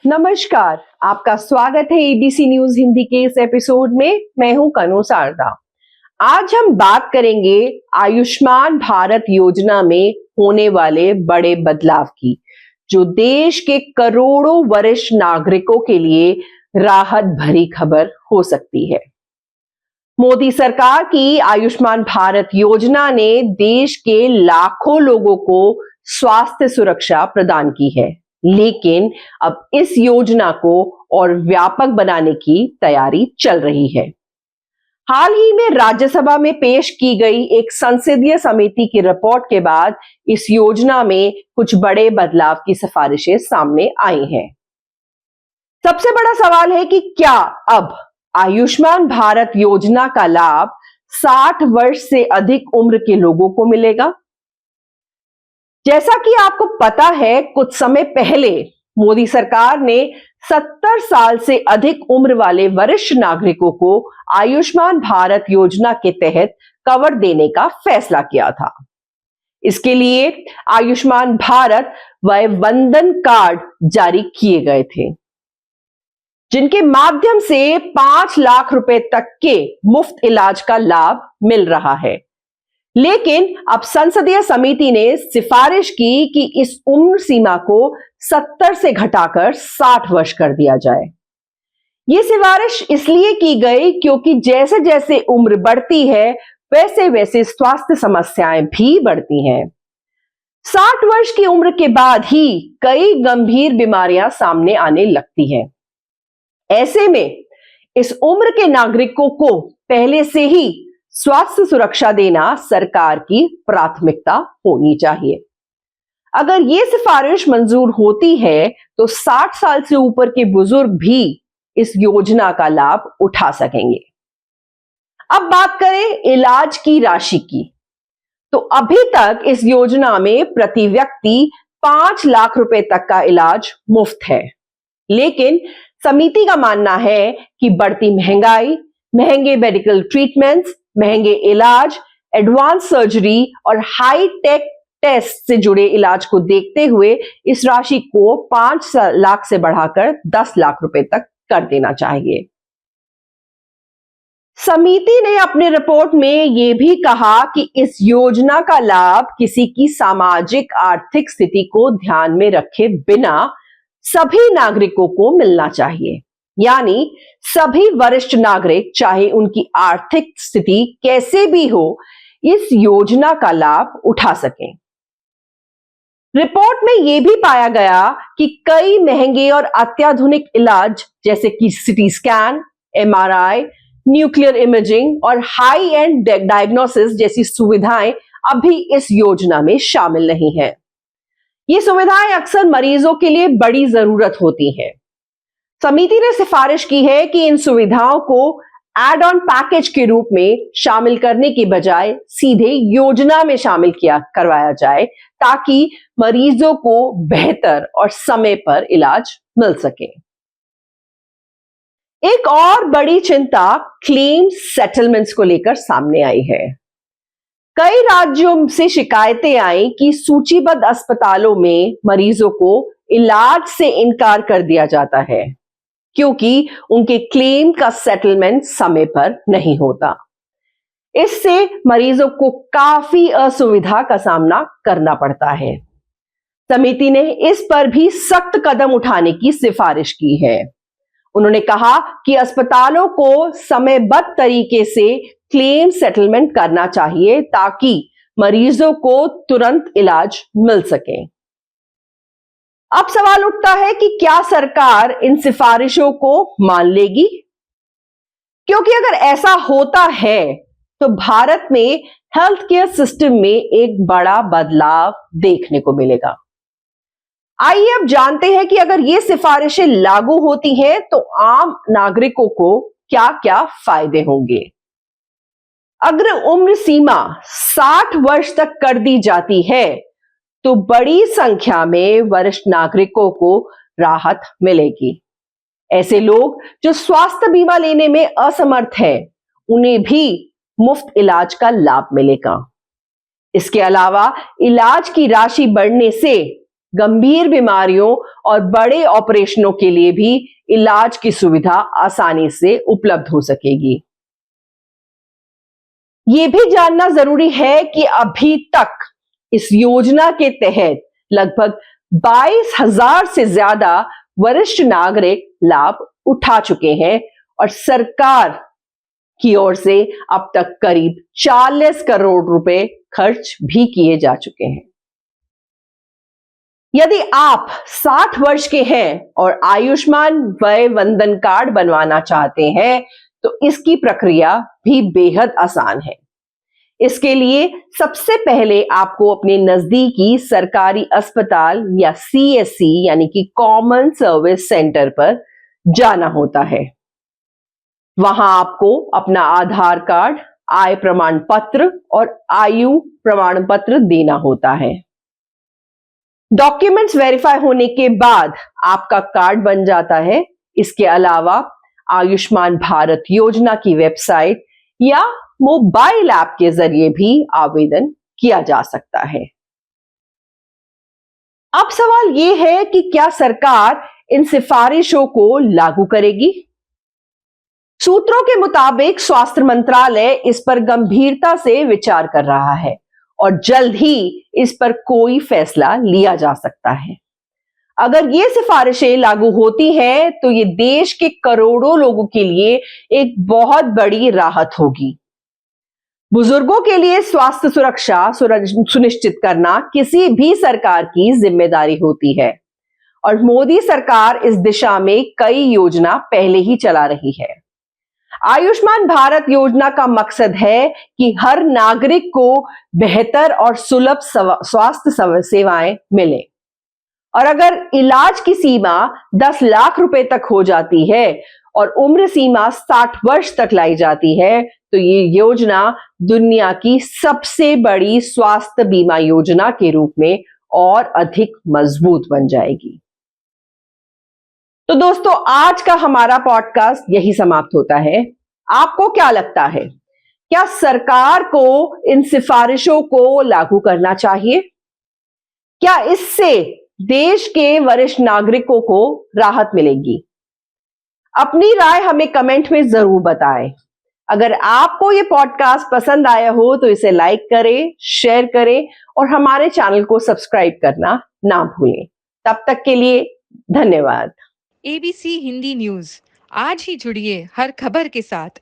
नमस्कार, आपका स्वागत है एबीसी न्यूज हिंदी के इस एपिसोड में। मैं हूं कनु सारदा। आज हम बात करेंगे आयुष्मान भारत योजना में होने वाले बड़े बदलाव की, जो देश के करोड़ों वरिष्ठ नागरिकों के लिए राहत भरी खबर हो सकती है। मोदी सरकार की आयुष्मान भारत योजना ने देश के लाखों लोगों को स्वास्थ्य सुरक्षा प्रदान की है, लेकिन अब इस योजना को और व्यापक बनाने की तैयारी चल रही है। हाल ही में राज्यसभा में पेश की गई एक संसदीय समिति की रिपोर्ट के बाद इस योजना में कुछ बड़े बदलाव की सिफारिशें सामने आई हैं। सबसे बड़ा सवाल है कि क्या अब आयुष्मान भारत योजना का लाभ 60 वर्ष से अधिक उम्र के लोगों को मिलेगा? जैसा कि आपको पता है, कुछ समय पहले मोदी सरकार ने 70 साल से अधिक उम्र वाले वरिष्ठ नागरिकों को आयुष्मान भारत योजना के तहत कवर देने का फैसला किया था। इसके लिए आयुष्मान भारत वय वंदन कार्ड जारी किए गए थे, जिनके माध्यम से 5 लाख रुपए तक के मुफ्त इलाज का लाभ मिल रहा है। लेकिन अब संसदीय समिति ने सिफारिश की कि इस उम्र सीमा को 70 से घटाकर 60 वर्ष कर दिया जाए। यह सिफारिश इसलिए की गई क्योंकि जैसे जैसे उम्र बढ़ती है, वैसे वैसे स्वास्थ्य समस्याएं भी बढ़ती हैं। 60 वर्ष की उम्र के बाद ही कई गंभीर बीमारियां सामने आने लगती हैं। ऐसे में इस उम्र के नागरिकों को पहले से ही स्वास्थ्य सुरक्षा देना सरकार की प्राथमिकता होनी चाहिए। अगर यह सिफारिश मंजूर होती है तो 60 साल से ऊपर के बुजुर्ग भी इस योजना का लाभ उठा सकेंगे। अब बात करें इलाज की राशि की, तो अभी तक इस योजना में प्रति व्यक्ति 5 लाख रुपए तक का इलाज मुफ्त है। लेकिन समिति का मानना है कि बढ़ती महंगाई, महंगे मेडिकल ट्रीटमेंट्स, महंगे इलाज, एडवांस सर्जरी और हाई टेक टेस्ट से जुड़े इलाज को देखते हुए इस राशि को 5 लाख से बढ़ाकर 10 लाख रुपए तक कर देना चाहिए। समिति ने अपनी रिपोर्ट में यह भी कहा कि इस योजना का लाभ किसी की सामाजिक आर्थिक स्थिति को ध्यान में रखे बिना सभी नागरिकों को मिलना चाहिए, यानी सभी वरिष्ठ नागरिक, चाहे उनकी आर्थिक स्थिति कैसे भी हो, इस योजना का लाभ उठा सकें। रिपोर्ट में यह भी पाया गया कि कई महंगे और अत्याधुनिक इलाज जैसे कि CT scan, MRI, nuclear imaging और हाई एंड डायग्नोसिस जैसी सुविधाएं अभी इस योजना में शामिल नहीं है। ये सुविधाएं अक्सर मरीजों के लिए बड़ी जरूरत होती हैं। समिति ने सिफारिश की है कि इन सुविधाओं को एड ऑन पैकेज के रूप में शामिल करने की बजाय सीधे योजना में शामिल करवाया जाए, ताकि मरीजों को बेहतर और समय पर इलाज मिल सके। एक और बड़ी चिंता क्लेम सेटलमेंट्स को लेकर सामने आई है। कई राज्यों से शिकायतें आई कि सूचीबद्ध अस्पतालों में मरीजों को इलाज से इनकार कर दिया जाता है क्योंकि उनके क्लेम का सेटलमेंट समय पर नहीं होता। इससे मरीजों को काफी असुविधा का सामना करना पड़ता है। समिति ने इस पर भी सख्त कदम उठाने की सिफारिश की है। उन्होंने कहा कि अस्पतालों को समयबद्ध तरीके से क्लेम सेटलमेंट करना चाहिए ताकि मरीजों को तुरंत इलाज मिल सके। अब सवाल उठता है कि क्या सरकार इन सिफारिशों को मान लेगी? क्योंकि अगर ऐसा होता है तो भारत में हेल्थ केयर सिस्टम में एक बड़ा बदलाव देखने को मिलेगा। आइए अब जानते हैं कि अगर ये सिफारिशें लागू होती हैं तो आम नागरिकों को क्या क्या फायदे होंगे। अगर उम्र सीमा 60 वर्ष तक कर दी जाती है तो बड़ी संख्या में वरिष्ठ नागरिकों को राहत मिलेगी। ऐसे लोग जो स्वास्थ्य बीमा लेने में असमर्थ हैं, उन्हें भी मुफ्त इलाज का लाभ मिलेगा। इसके अलावा इलाज की राशि बढ़ने से गंभीर बीमारियों और बड़े ऑपरेशनों के लिए भी इलाज की सुविधा आसानी से उपलब्ध हो सकेगी। ये भी जानना जरूरी है कि अभी तक इस योजना के तहत लगभग 22,000 से ज्यादा वरिष्ठ नागरिक लाभ उठा चुके हैं और सरकार की ओर से अब तक करीब 40 करोड़ रुपए खर्च भी किए जा चुके हैं। यदि आप 60 वर्ष के हैं और आयुष्मान वय वंदन कार्ड बनवाना चाहते हैं तो इसकी प्रक्रिया भी बेहद आसान है। इसके लिए सबसे पहले आपको अपने नजदीकी सरकारी अस्पताल या CSC यानी कि कॉमन सर्विस सेंटर पर जाना होता है। वहां आपको अपना आधार कार्ड, आय प्रमाण पत्र और आयु प्रमाण पत्र देना होता है। डॉक्यूमेंट्स वेरीफाई होने के बाद आपका कार्ड बन जाता है। इसके अलावा आयुष्मान भारत योजना की वेबसाइट या मोबाइल ऐप के जरिए भी आवेदन किया जा सकता है। अब सवाल यह है कि क्या सरकार इन सिफारिशों को लागू करेगी? सूत्रों के मुताबिक स्वास्थ्य मंत्रालय इस पर गंभीरता से विचार कर रहा है और जल्द ही इस पर कोई फैसला लिया जा सकता है। अगर ये सिफारिशें लागू होती हैं तो ये देश के करोड़ों लोगों के लिए एक बहुत बड़ी राहत होगी। बुजुर्गों के लिए स्वास्थ्य सुरक्षा सुनिश्चित करना किसी भी सरकार की जिम्मेदारी होती है और मोदी सरकार इस दिशा में कई योजना पहले ही चला रही है। आयुष्मान भारत योजना का मकसद है कि हर नागरिक को बेहतर और सुलभ स्वास्थ्य सेवाएं मिले और अगर इलाज की सीमा 10 लाख रुपए तक हो जाती है और उम्र सीमा 60 वर्ष तक लाई जाती है तो ये योजना दुनिया की सबसे बड़ी स्वास्थ्य बीमा योजना के रूप में और अधिक मजबूत बन जाएगी। तो दोस्तों, आज का हमारा पॉडकास्ट यही समाप्त होता है। आपको क्या लगता है, क्या सरकार को इन सिफारिशों को लागू करना चाहिए? क्या इससे देश के वरिष्ठ नागरिकों को राहत मिलेगी? अपनी राय हमें कमेंट में जरूर बताएं। अगर आपको ये पॉडकास्ट पसंद आया हो तो इसे लाइक करें, शेयर करें और हमारे चैनल को सब्सक्राइब करना ना भूलें। तब तक के लिए धन्यवाद। ABC हिंदी न्यूज, आज ही जुड़िए हर खबर के साथ